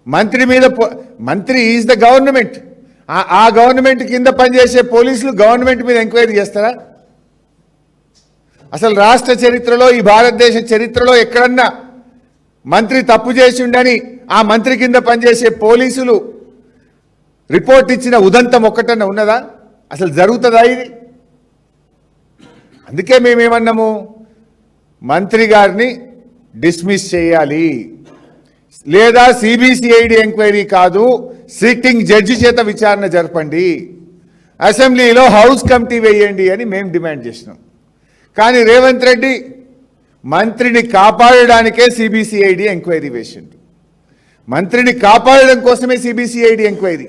మంత్రి మీద మంత్రి ఈజ్ ద గవర్నమెంట్. ఆ గవర్నమెంట్ కింద పనిచేసే పోలీసులు గవర్నమెంట్ మీద ఎంక్వైరీ చేస్తారా? అసలు రాష్ట్ర చరిత్రలో, ఈ భారతదేశ చరిత్రలో ఎక్కడన్నా మంత్రి తప్పు చేసి ఉండని ఆ మంత్రి కింద పనిచేసే పోలీసులు రిపోర్ట్ ఇచ్చిన ఉదంతం ఒక్కటన్నా ఉన్నదా? అసలు జరుగుతుందా ఇది? అందుకే మేమేమన్నాము, మంత్రి గారిని డిస్మిస్ చేయాలి, లేదా సిబిసిఐడి ఎంక్వైరీ కాదు, సిట్టింగ్ జడ్జి చేత విచారణ జరపండి, అసెంబ్లీలో హౌస్ కమిటీ వేయండి అని మేము డిమాండ్ చేసినాం. కానీ రేవంత్ రెడ్డి మంత్రిని కాపాడడానికే సిబిసిఐడి ఎంక్వైరీ వేసిండు. మంత్రిని కాపాడడం కోసమే సిబిసిఐడి ఎంక్వైరీ.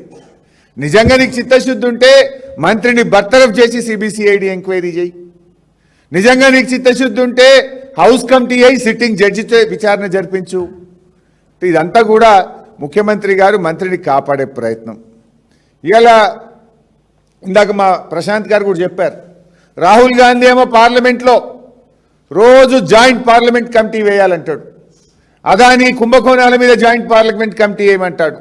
నిజంగా నీకు చిత్తశుద్ధి ఉంటే మంత్రిని బర్తరఫ్ చేసి సిబిసిఐడి ఎంక్వైరీ చేయి. నిజంగా నీకు చిత్తశుద్ధి ఉంటే హౌస్ కమిటీ అయి సిట్టింగ్ జడ్జితో విచారణ జరిపించు. ఇదంతా కూడా ముఖ్యమంత్రి గారు మంత్రిని కాపాడే ప్రయత్నం. ఇలా ఇందాక మా ప్రశాంత్ గారు కూడా చెప్పారు, రాహుల్ గాంధీ ఏమో పార్లమెంట్లో రోజు జాయింట్ పార్లమెంట్ కమిటీ వేయాలంటాడు, అదాని కుంభకోణాల మీద జాయింట్ పార్లమెంట్ కమిటీ వేయమంటాడు,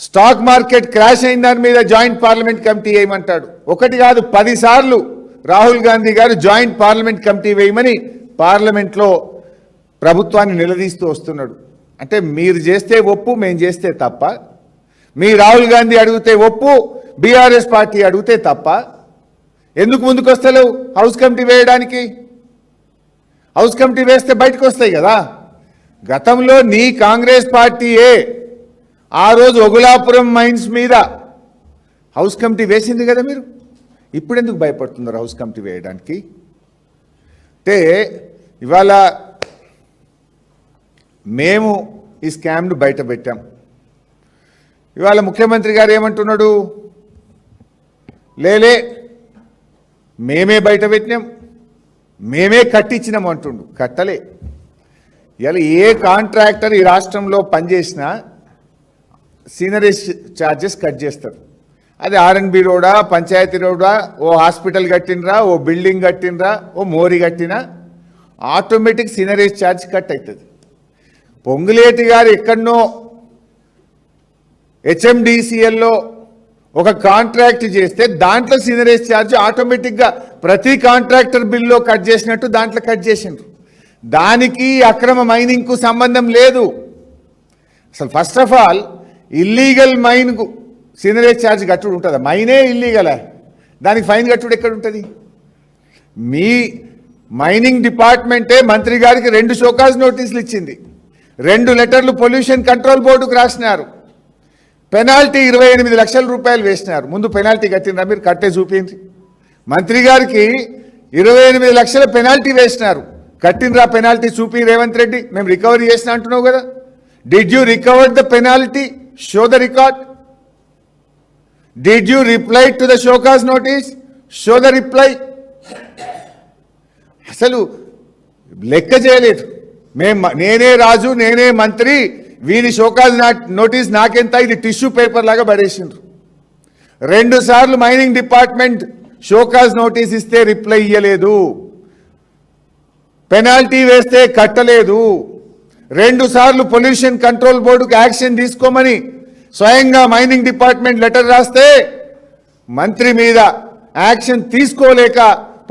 స్టాక్ మార్కెట్ క్రాష్ అయిన దాని మీద జాయింట్ పార్లమెంట్ కమిటీ వేయమంటాడు. ఒకటి కాదు 10 సార్లు రాహుల్ గాంధీ గారు జాయింట్ పార్లమెంట్ కమిటీ వేయమని పార్లమెంట్లో ప్రభుత్వాన్ని నిలదీస్తూ వస్తున్నాడు. అంటే మీరు చేస్తే ఒప్పు, మేము చేస్తే తప్ప, మీ రాహుల్ గాంధీ అడిగితే ఒప్పు, బీఆర్ఎస్ పార్టీ అడిగితే తప్ప, ఎందుకు ముందుకు వస్తలేవు హౌస్ కమిటీ వేయడానికి? హౌస్ కమిటీ వేస్తే బయటకు వస్తాయి కదా. గతంలో నీ కాంగ్రెస్ పార్టీయే ఆ రోజు ఒగులాపురం మైన్స్ మీద హౌస్ కమిటీ వేసింది కదా మీరు. ఇప్పుడు ఎందుకు భయపడుతున్నారు హౌస్ కమిటీ వేయడానికి? అంటే ఇవాళ మేము ఈ స్కామ్ను బయట పెట్టాం. ఇవాళ ముఖ్యమంత్రి గారు ఏమంటున్నాడు, లేలే మేమే బయట పెట్టినాం, మేమే కట్టించినాం అంటుండు. కట్టలే. ఇలా ఏ కాంట్రాక్టర్ ఈ రాష్ట్రంలో పనిచేసినా సీనరీస్ ఛార్జెస్ కట్ చేస్తారు. అది ఆర్ఎన్బి రోడా, పంచాయతీ రోడా, ఓ హాస్పిటల్ కట్టినరా, ఓ బిల్డింగ్ కట్టినరా, ఓ మోరీ కట్టినా ఆటోమేటిక్ సీనరీస్ ఛార్జ్ కట్ అవుతుంది. పొంగులేటి గారు ఎక్కడనో హెచ్ఎండిసిఎల్లో ఒక కాంట్రాక్ట్ చేస్తే దాంట్లో సీనరీస్ ఛార్జ్ ఆటోమేటిక్గా ప్రతి కాంట్రాక్టర్ బిల్లో కట్ చేసినట్టు దాంట్లో కట్ చేసిండ్రు. దానికి అక్రమ మైనింగ్కు సంబంధం లేదు. అసలు ఫస్ట్ ఆఫ్ ఆల్ ఇల్లీగల్ మైన్కు సీనరేజ్ ఛార్జ్ కట్టుడు ఉంటుందా? మైనే ఇల్లీగలా, దానికి ఫైన్ కట్టుడు ఎక్కడ ఉంటుంది? మీ మైనింగ్ డిపార్ట్మెంటే మంత్రి గారికి 2 షోకాజ్ నోటీసులు ఇచ్చింది, 2 లెటర్లు పొల్యూషన్ కంట్రోల్ బోర్డుకు రాసినారు, పెనాల్టీ 28 లక్షల రూపాయలు వేసినారు. ముందు పెనాల్టీ కట్టినరా మీరు? కట్టే చూపింది. మంత్రి గారికి 28 లక్షల పెనాల్టీ వేసినారు, కట్టినరా? పెనాల్టీ చూపి రేవంత్ రెడ్డి, మేము రికవరీ చేసిన అంటున్నావు కదా. Did you recover the penalty? Show the record. Did you reply to the show cause notice? Show the reply. అసలు లెక్క చేయలేదు. నేనే రాజు, నేనే మంత్రి, వీని షోకాజ్ నోటీస్ నాకెంత, ఇది టిష్యూ పేపర్ లాగా పడేసిండ్రు. 2 సార్లు మైనింగ్ డిపార్ట్మెంట్ షోకాజ్ నోటీస్ ఇస్తే రిప్లై ఇయ్యలేదు, పెనాల్టీ వేస్తే కట్టలేదు. 2 సార్లు పొల్యూషన్ కంట్రోల్ బోర్డుకు యాక్షన్ తీసుకోమని స్వయంగా మైనింగ్ డిపార్ట్మెంట్ లెటర్ రాస్తే మంత్రి మీద యాక్షన్ తీసుకోలేక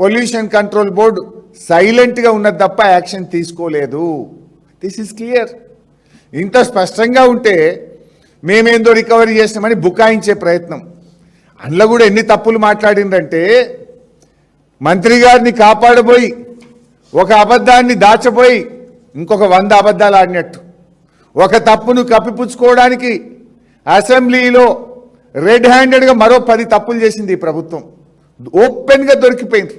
పొల్యూషన్ కంట్రోల్ బోర్డు సైలెంట్గా ఉన్నది తప్ప యాక్షన్ తీసుకోలేదు. This is clear. ఇంత స్పష్టంగా ఉంటే మేమేందో రికవరీ చేస్తామని బుకాయించే ప్రయత్నం. అందులో కూడా ఎన్ని తప్పులు మాట్లాడిందంటే, మంత్రి గారిని కాపాడబోయి ఒక అబద్ధాన్ని దాచబోయి ఇంకొక 100 అబద్ధాలు ఆడినట్టు, ఒక తప్పును కప్పిపుచ్చుకోవడానికి అసెంబ్లీలో రెడ్ హ్యాండెడ్గా మరో 10 తప్పులు చేసింది ఈ ప్రభుత్వం. ఓపెన్గా దొరికిపోయింది.